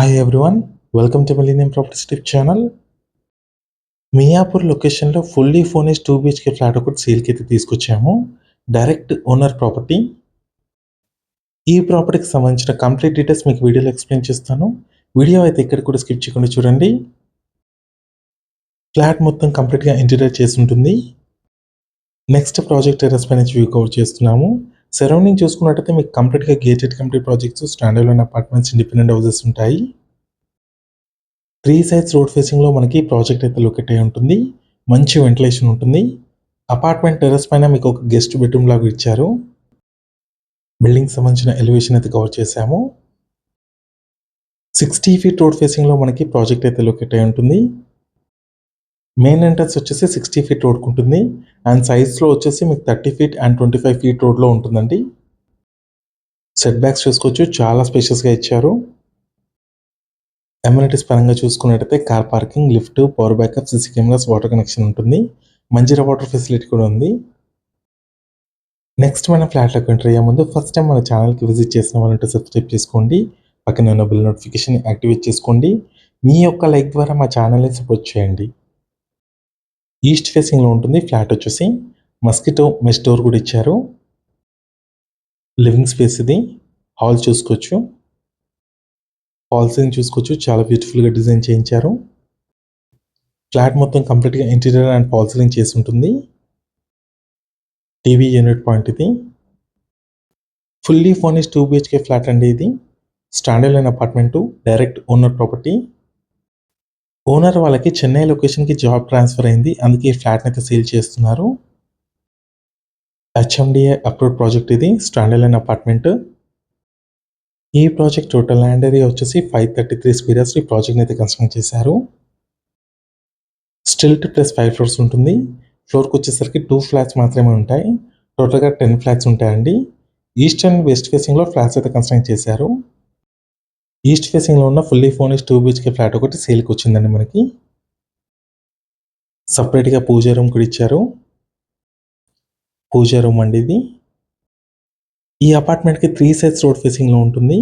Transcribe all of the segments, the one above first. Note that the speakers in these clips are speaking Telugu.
Hi everyone, welcome to millennium properties tip channel. Miyapur లొకేషన్లో ఫుల్లీ ఫర్నిష్డ్ 2 BHK ఫ్లాట్ ఒకటి సేల్కి అయితే తీసుకొచ్చాము. Direct owner property. ఈ ప్రాపర్టీకి సంబంధించిన కంప్లీట్ డీటెయిల్స్ మీకు వీడియోలో ఎక్స్ప్లెయిన్ చేస్తాను. వీడియో అయితే ఇక్కడ కూడా స్కిప్ చేయకుండా చూడండి. ఫ్లాట్ మొత్తం కంప్లీట్గా ఇంటీరియర్ చేసి ఉంటుంది. నెక్స్ట్ ప్రాజెక్ట్ టెర్రస్ పై నుంచి వ్యూ కవర్ చేస్తున్నాము. సరౌండింగ్ చూసుకున్నట్టయితే మీకు కంప్లీట్గా gated community projects, standard loan apartments, independent houses ఉంటాయి. 3 sides రోడ్ ఫేసింగ్లో మనకి ప్రాజెక్ట్ అయితే లొకేట్ అయి ఉంటుంది. మంచి వెంటిలేషన్ ఉంటుంది. అపార్ట్మెంట్ టెర్రస్ పైన మీకు ఒక గెస్ట్ బెడ్రూమ్ లాగా ఇచ్చారు. బిల్డింగ్ సంబంధించిన ఎలివేషన్ అయితే కవర్ చేశాము. 60 feet రోడ్ ఫేసింగ్లో మనకి ప్రాజెక్ట్ అయితే లొకేట్ అయి ఉంటుంది. మెయిన్ ఎంట్రన్స్ వచ్చేసి 60 feet రోడ్కు ఉంటుంది. అండ్ సైజ్లో వచ్చేసి మీకు 30 feet అండ్ 25 feet రోడ్లో ఉంటుందండి. సెట్ బ్యాక్స్ చూసుకోవచ్చు, చాలా స్పేషియస్గా ఇచ్చారు. అమ్యూనిటీస్ పరంగా చూసుకున్నట్టయితే car parking, lift, power backup, CC cameras, water connection ఉంటుంది. మంజీరా వాటర్ ఫెసిలిటీ కూడా ఉంది. నెక్స్ట్ మన ఫ్లాట్లోకి ఎంటర్ అయ్యే ముందు ఫస్ట్ టైం మన ఛానల్కి విజిట్ చేసిన వాళ్ళంటే సబ్స్క్రైబ్ చేసుకోండి. పక్కన ఉన్న బిల్ నోటిఫికేషన్ యాక్టివేట్ చేసుకోండి. మీ యొక్క లైక్ ద్వారా మా ఛానల్ని సపోర్ట్ చేయండి. ఈస్ట్ ఫేసింగ్లో ఉంటుంది ఫ్లాట్ వచ్చేసి. మస్కిటో మెష్ డోర్ కూడా ఇచ్చారు. లివింగ్ స్పేస్ ఇది. హాల్ చూసుకోవచ్చు. హాల్ సీలింగ్ చూసుకోవచ్చు, చాలా బ్యూటిఫుల్గా డిజైన్ చేయించారు. ఫ్లాట్ మొత్తం కంప్లీట్గా ఇంటీరియర్ అండ్ ఫాల్ సీలింగ్ చేసి ఉంటుంది. టీవీ యూనిట్ పాయింట్ ఇది. ఫుల్లీ ఫర్నిష్డ్ 2 BHK ఫ్లాట్ అండి ఇది. Standard line apartment, direct owner property. Owner వాళ్ళకి చెన్నై లొకేషన్కి జాబ్ ట్రాన్స్ఫర్ అయింది, అందుకే ఈ ఫ్లాట్ని అయితే సేల్ చేస్తున్నారు. HMDA అప్రూవ్డ్ ప్రాజెక్ట్ ఇది. Standard line apartment. ఈ ప్రాజెక్ట్ టోటల్ ల్యాండ్ ఏరియా వచ్చేసి 533 square yards. ఈ ప్రాజెక్ట్ని అయితే కన్స్ట్రక్ట్ చేశారు. స్టిల్ట్ ప్లస్ 5 floors ఉంటుంది. ఫ్లోర్కి వచ్చేసరికి 2 flats మాత్రమే ఉంటాయి. టోటల్గా 10 flats ఉంటాయండి. ఈస్ట్ అండ్ వెస్ట్ ఫేసింగ్లో ఫ్లాట్స్ అయితే కన్స్ట్రక్ట్ చేశారు. ఈస్ట్ ఫేసింగ్లో ఉన్న ఫుల్లీ ఫర్నిష్డ్ 2 BHK ఫ్లాట్ ఒకటి సేల్కి వచ్చిందండి మనకి. సపరేట్గా పూజా రూమ్ కూడా ఇచ్చారు. పూజా రూమ్ అండి ఇది. ఈ అపార్ట్మెంట్కి 3 sides రోడ్ ఫేసింగ్లో ఉంటుంది.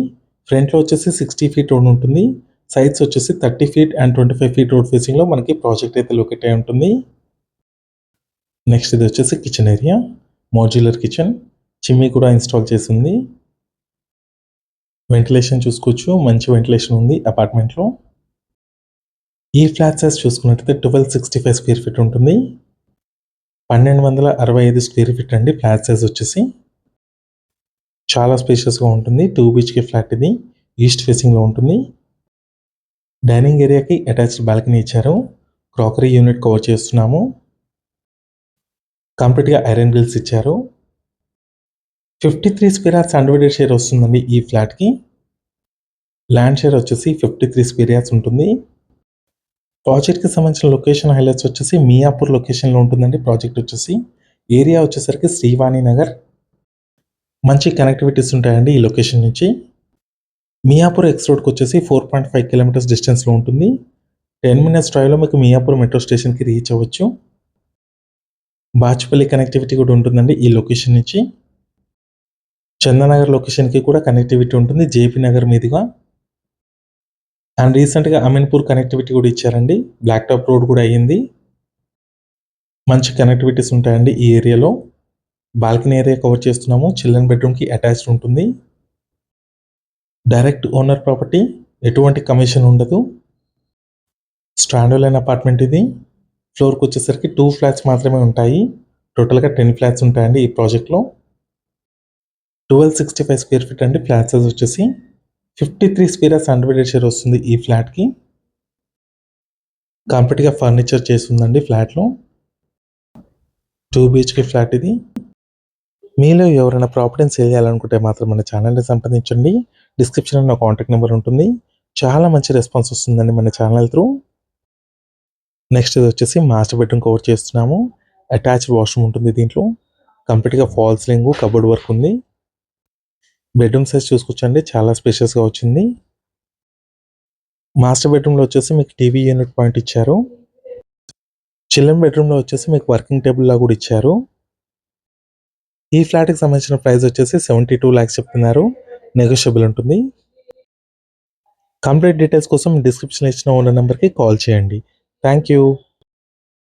ఫ్రంట్లో వచ్చేసి 60 feet రోడ్ ఉంటుంది. సైడ్స్ వచ్చేసి 30 feet అండ్ 25 feet రోడ్ ఫేసింగ్లో మనకి ప్రాజెక్ట్ అయితే లొకేట్ అయి ఉంటుంది. నెక్స్ట్ ఇది వచ్చేసి kitchen area. Modular kitchen. Chimney కూడా ఇన్స్టాల్ చేసింది. వెంటిలేషన్ చూసుకోవచ్చు, మంచి వెంటిలేషన్ ఉంది అపార్ట్మెంట్లో. ఈ ఫ్లాట్ సైజ్ చూసుకున్నట్టయితే 1265 square feet ఉంటుంది. 1265 square feet అండి ఫ్లాట్ సైజ్ వచ్చేసి. చాలా స్పేషియస్గా ఉంటుంది. 2 BHK ఫ్లాట్ ఇది. ఈస్ట్ ఫేసింగ్లో ఉంటుంది. డైనింగ్ ఏరియాకి అటాచ్డ్ బాల్కనీ ఇచ్చారు. క్రాకరీ యూనిట్ కవర్ చేస్తున్నాము. కంప్లీట్గా ఐరన్ గ్రిల్స్ ఇచ్చారు. 53 square yards అన్డివైడెడ్ షేర్ వస్తుందండి ఈ ఫ్లాట్కి. ల్యాండ్ షేర్ వచ్చేసి 53 square yards ఉంటుంది. ప్రాజెక్ట్కి సంబంధించిన లొకేషన్ హైలైట్స్ వచ్చేసి మియాపూర్ లొకేషన్లో ఉంటుందండి. ప్రాజెక్ట్ వచ్చేసి ఏరియా వచ్చేసరికి శ్రీవాణి నగర్. మంచి కనెక్టివిటీస్ ఉంటాయండి ఈ లొకేషన్ నుంచి. మియాపూర్ ఎక్స్ రోడ్కి వచ్చేసి 4.5 kilometers డిస్టెన్స్లో ఉంటుంది. 10 minutes డ్రైవ్లో మీకు మియాపూర్ మెట్రో స్టేషన్కి రీచ్ అవ్వచ్చు. బాచుపల్లి కనెక్టివిటీ కూడా ఉంటుందండి ఈ లొకేషన్ నుంచి. చందనగర్ లొకేషన్కి కూడా కనెక్టివిటీ ఉంటుంది జేపీ నగర్ మీదుగా. అండ్ రీసెంట్గా అమీన్పూర్ కనెక్టివిటీ కూడా ఇచ్చారండి. బ్లాక్ టాప్ రోడ్ కూడా అయ్యింది. మంచి కనెక్టివిటీస్ ఉంటాయండి ఈ ఏరియాలో. బాల్కనీ ఏరియా కవర్ చేస్తున్నాము. చిల్డ్రన్ బెడ్రూమ్కి అటాచ్డ్ ఉంటుంది. డైరెక్ట్ ఓనర్ ప్రాపర్టీ, ఎటువంటి కమిషన్ ఉండదు. స్టాండర్డ్ లైన్ అపార్ట్మెంట్ ఇది. ఫ్లోర్కి వచ్చేసరికి 2 flats మాత్రమే ఉంటాయి. టోటల్గా 10 flats ఉంటాయండి ఈ ప్రాజెక్ట్లో. 1265 square feet అండి ఫ్లాట్ సైజ్ వచ్చేసి. 53 square yards అన్డివైడెడ్ షేర్ వస్తుంది ఈ ఫ్లాట్కి. కంప్లీట్గా ఫర్నిచర్ చేస్తుందండి ఫ్లాట్లో. 2 BHK ఫ్లాట్ ఇది. మీలో ఎవరైనా ప్రాపర్టీని సేల్ చేయాలనుకుంటే మాత్రం మన ఛానల్ని సంప్రదించండి. డిస్క్రిప్షన్లో నా కాంటాక్ట్ నెంబర్ ఉంటుంది. చాలా మంచి రెస్పాన్స్ వస్తుందండి మన ఛానల్ త్రూ. నెక్స్ట్ ఇది వచ్చేసి మాస్టర్ బెడ్రూమ్ కవర్ చేస్తున్నాము. అటాచ్డ్ వాష్రూమ్ ఉంటుంది దీంట్లో. కంప్లీట్గా ఫాల్ సీలింగ్, కబోర్డ్ వర్క్ ఉంది. బెడ్రూమ్ సైజ్ చూసుకొచ్చండి, చాలా స్పేషియస్గా వచ్చింది. మాస్టర్ బెడ్రూమ్లో వచ్చేసి మీకు టీవీ యూనిట్ పాయింట్ ఇచ్చారు. చిల్డ్రన్ బెడ్రూమ్లో వచ్చేసి మీకు వర్కింగ్ టేబుల్ లా కూడా ఇచ్చారు. ఈ ఫ్లాట్కి సంబంధించిన ప్రైస్ వచ్చేసి 72 lakhs చెప్తున్నారు. నెగోషియబుల్ ఉంటుంది. కంప్లీట్ డీటెయిల్స్ కోసం డిస్క్రిప్షన్‌లో ఇచ్చిన ఓనర్ నంబర్‌కి కాల్ చేయండి. Thank you.